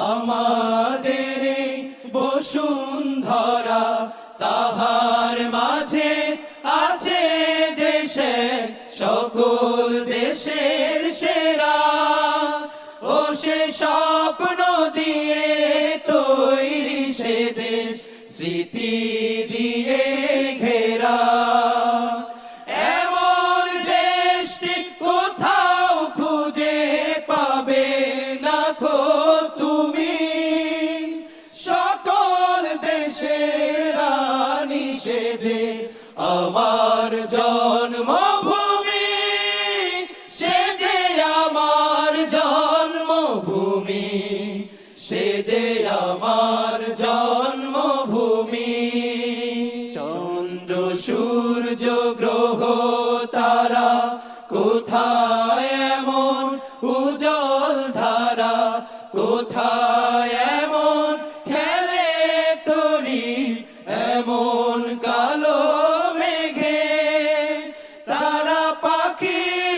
আমাদের এই বসুন্ধরা, তাহার মাঝে আছে দেশে সকল দেশের সেরা। ও সে স্বপ্ন দিয়ে তৈরি সে দেশ, স্মৃতি দিয়ে ঘেরা। এমন দেশটি কোথাও খুঁজে পাবে না কো তুমি, সকল দেশের রানী সে যে আমার জন্মভূমি, সে যে আমার জন্মভূমি, সে যে আমার জন্মভূমি। চন্দ্র সূর্য গ্রহ তারা কোথায় এমন উজ্জ্বল ধারা, কোথায়